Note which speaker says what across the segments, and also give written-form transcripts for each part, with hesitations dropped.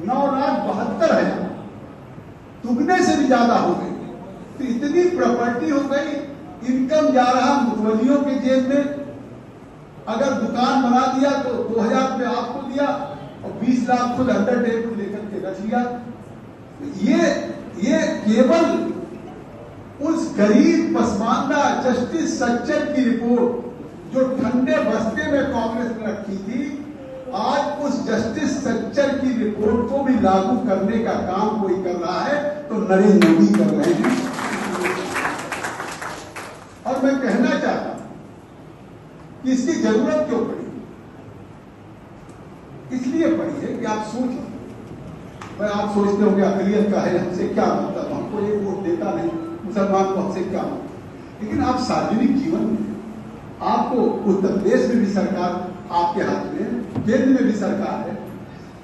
Speaker 1: 9,72,000, दुगने से भी ज्यादा हो गई। तो इतनी प्रॉपर्टी हो गई, इनकम जा रहा मुतवलियों के जेब में। अगर दुकान बना दिया तो 2,000 रुपये आपको दिया और 20 लाख खुद अंडर टेबल लेकर के रख लिया। ये केवल उस गरीब पसमानदा जस्टिस सच्चर की रिपोर्ट जो ठंडे बस्ते में कांग्रेस ने रखी थी, आज उस जस्टिस सच्चर की रिपोर्ट को भी लागू करने का काम कोई कर रहा है तो नरेंद्र मोदी कर रहे हैं। और मैं कहना चाहता हूं कि इसकी जरूरत क्यों पड़ी? इसलिए पड़ी है कि आप सोचिए, भाई आप सोचते होंगे अकलियत का है, हमसे क्या मतलब, हमको ये वोट देता नहीं, मुसलमान को हमसे क्या मतलब। लेकिन आप सार्वजनिक जीवन में, आपको उत्तर प्रदेश में भी सरकार आपके हाथ में, केंद्र में भी सरकार है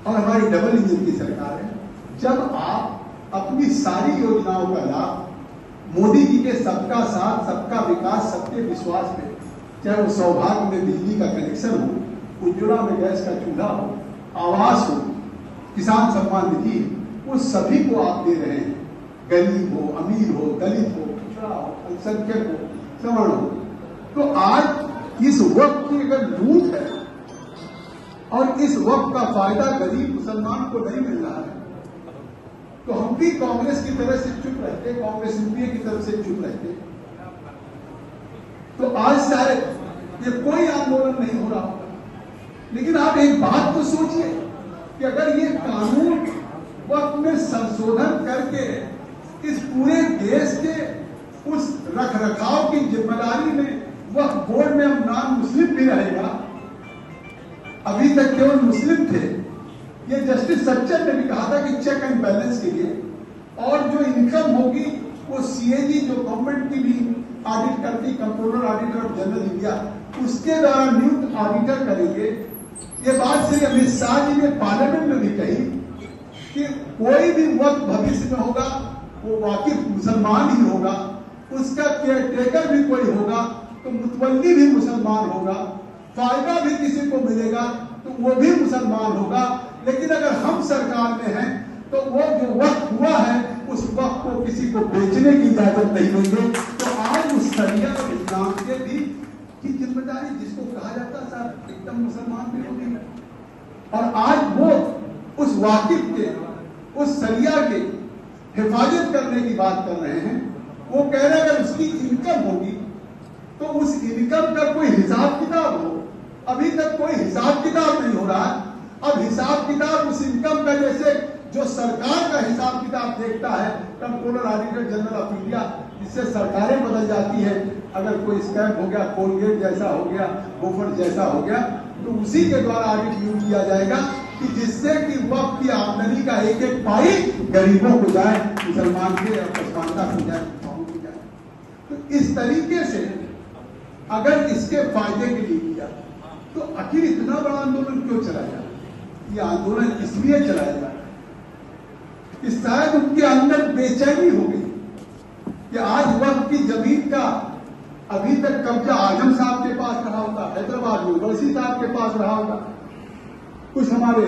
Speaker 1: और हमारी डबल इंजन की सरकार है। जब आप अपनी सारी योजनाओं का लाभ मोदी जी के सबका साथ, सबका विकास, सबके विश्वास में, चाहे वो सौभाग्य में बिजली का कनेक्शन हो, उज्ज्वला में गैस का चूल्हा हो, आवास हो, किसान सम्मान निधि, वो सभी को आप दे रहे हैं। गरीब हो, अमीर हो, दलित हो, पिछड़ा हो, अल्पसंख्यक हो, सवर्ण हो। तो आज इस वक्त की अगर लूट है और इस वक्त का फायदा गरीब मुसलमान को नहीं मिल रहा है, तो हम भी कांग्रेस की तरफ से चुप रहते, कांग्रेस यूपीए की तरफ से चुप रहते, तो आज शायद ये कोई आंदोलन नहीं हो रहा होगा। लेकिन आप एक बात तो सोचिए कि अगर ये कानून वक्त में संशोधन करके इस पूरे देश के उस रखरखाव की जिम्मेदारी में वक्त बोर्ड में हम नॉन मुस्लिम भी रहेगा, अभी तक केवल मुस्लिम थे, ये जस्टिस सच्चर ने भी कहा था कि चेक एंड बैलेंस के लिए, और जो इनकम होगी वो सीएजी जो गवर्नमेंट की भी ऑडिट करती, controller auditor of general India, उसके द्वारा नियुक्त ऑडिटर करेंगे। ये बात श्री अमित शाह जी ने पार्लियामेंट में भी कही कि कोई भी वक्त भविष्य में होगा वो वाकिफ मुसलमान ही होगा, उसका केयरटेकर भी कोई होगा तो मुतवल्ली भी मुसलमान होगा, फायदा भी किसी को मिलेगा तो वो भी मुसलमान होगा। लेकिन अगर हम सरकार में हैं तो वो जो वक्त हुआ है उस वक्त को किसी को बेचने की इजाजत नहीं देंगे। तो आज उस शरिया और इस्लाम के भी की जिम्मेदारी, जिसको कहा जाता है साहब एकदम मुसलमान भी होगी, और आज वो उस वाकिफ के, उस शरिया के हिफाजत करने की बात कर रहे हैं। वो कह रहे हैं अगर उसकी इनकम होगी तो उस इनकम का कोई हिसाब किताब हो। अभी तक कोई हिसाब किताब नहीं हो रहा है। अब हिसाब किताब उस इनकम का, जैसे जो सरकार का हिसाब किताब देखता है controller auditor general of India, जिससे सरकारें बदल जाती है, अगर कोई स्कैम हो गया, कोलगेट जैसा हो गया, गोफर जैसा हो गया, तो उसी के द्वारा ऑडिट यूज किया जाएगा कि जिससे कि वक्त की आमदनी का एक एक पाई गरीबों को जाए, मुसलमान के और पसमानदा को जाए, को जाए। तो इस तरीके से अगर इसके फायदे के लिए किया तो आखिर इतना बड़ा आंदोलन क्यों चलाया? ये आंदोलन इसलिए चलाया जा रहा है कि शायद उनके अंदर बेचैनी हो गई कि आज वक्त की जमीन का अभी तक कब्जा आजम साहब के पास रहा होगा, हैदराबाद में वैसी साहब के पास रहा होगा, कुछ हमारे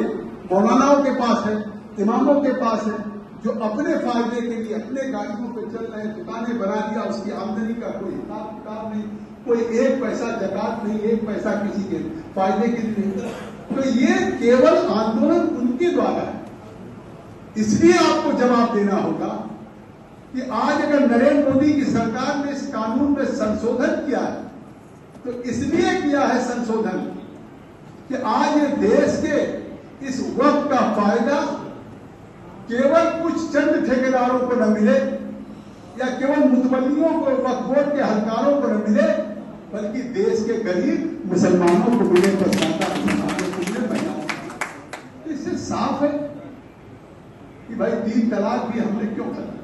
Speaker 1: मौलानाओं के पास है, इमामों के पास है, जो अपने फायदे के लिए अपने गाड़ियों पे चल रहे, दुकानें बना दिया, उसकी आमदनी का कोई हिसाब किताब नहीं, कोई एक पैसा ज़कात नहीं, एक पैसा किसी के फायदे के लिए नहीं। तो ये केवल आंदोलन उनके द्वारा है। इसलिए आपको जवाब देना होगा कि आज अगर नरेंद्र मोदी की सरकार ने इस कानून में संशोधन किया है तो इसलिए किया है संशोधन कि आज ये देश के इस वक्त का फायदा केवल कुछ चंद ठेकेदारों को न मिले या केवल मुतवल्लियों को, वक्फ बोर्ड के हलकारों को न मिले, बल्कि देश के गरीब मुसलमानों को मिले, पसमानदा मुसलमानों को मिले, महिलाओं को। तो इससे साफ है कि भाई 3 तलाक भी हमने क्यों करा?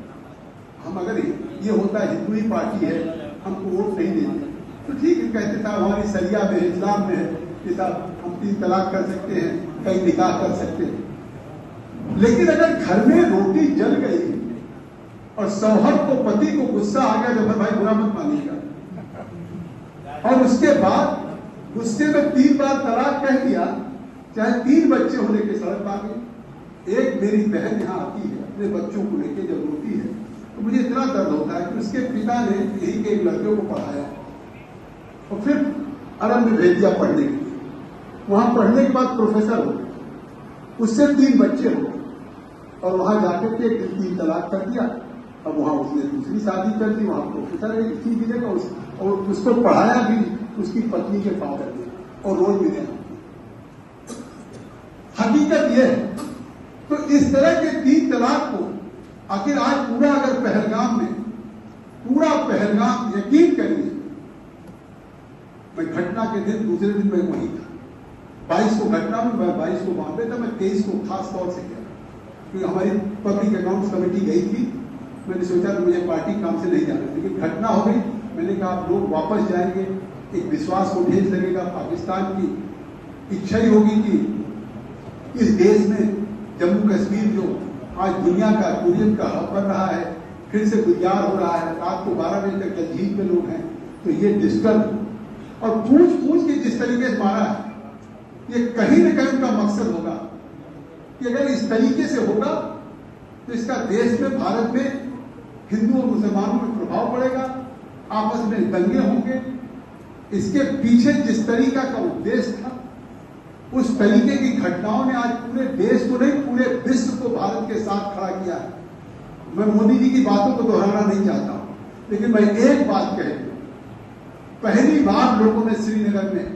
Speaker 1: हम अगर ये होता है हिंदू ही पार्टी है, हमको वोट नहीं देते तो ठीक है, कहते था हमारी शरिया में, इस्लाम में है कि साहब हम 3 तलाक कर सकते हैं, कई निकाह कर सकते हैं। लेकिन अगर घर में रोटी जल गई और शौहर को, पति को गुस्सा आ गया, जब भाई बुरा मत मानिएगा, और उसके बाद गुस्से में 3 बार तलाक कह दिया, चाहे 3 बच्चे होने के सड़क मांगे, एक मेरी बहन यहाँ आती है अपने बच्चों को लेके, जब रोती है तो मुझे इतना दर्द होता है कि उसके पिता ने यही के एक लड़के को पढ़ाया और फिर अरब में भेज दिया पढ़ने के लिए। वहां पढ़ने के बाद प्रोफेसर हो, उससे 3 बच्चे हो और वहां जाकर के 3 तलाक कर दिया। अब वहां उसने दूसरी शादी कर दी, वहां प्रोफेसर है इसी की जगह, और उसको पढ़ाया भी उसकी पत्नी के फादर ने, और रोज मिले। हकीकत यह है। तो इस तरह के 3 तलाक को आखिर आज पूरा अगर पहलगाम में, पूरा पहलगाम, यकीन करिए मैं घटना के दिन दूसरे दिन मैं वहीं था। 22 को घटना में, मैं 22 को बॉम्बे था, मैं 23 को खास तौर से गया क्योंकि हमारी पब्लिक अकाउंट्स कमेटी गई थी। मैंने सोचा कि मुझे पार्टी काम से नहीं जाना, लेकिन घटना हो गई। मैंने कहा आप लोग वापस जाएंगे, एक विश्वास को ठेस लगेगा। पाकिस्तान की इच्छा ही होगी कि इस देश में जम्मू कश्मीर जो आज दुनिया का टूरिज्म का हब बन रहा है, फिर से गुजार हो रहा है, रात को 12 बजे तक जलझील में लोग हैं, तो ये डिस्टर्ब और पूछ के जिस तरीके से मारा है, ये कहीं न कहीं उनका मकसद होगा कि अगर इस तरीके से होगा तो इसका देश में, भारत में हिंदू और मुसलमानों में प्रभाव पड़ेगा, आपस में दंगे होंगे। इसके पीछे जिस तरीका का उद्देश्य था, उस तरीके की घटनाओं ने आज पूरे देश को नहीं, पूरे विश्व को भारत के साथ खड़ा किया है। मैं मोदी जी की बातों को दोहराना नहीं चाहता हूं, लेकिन मैं एक बात कह दूं, पहली बार लोगों ने श्रीनगर में,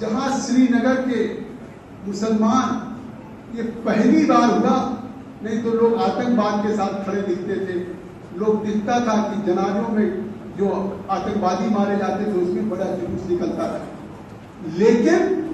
Speaker 1: जहां श्रीनगर के मुसलमान, ये पहली बार हुआ, नहीं तो लोग आतंकवाद के साथ खड़े दिखते थे। लोग दिखता था कि जनाजों में जो आतंकवादी मारे जाते थे उसमें बड़ा जुलूस निकलता था, लेकिन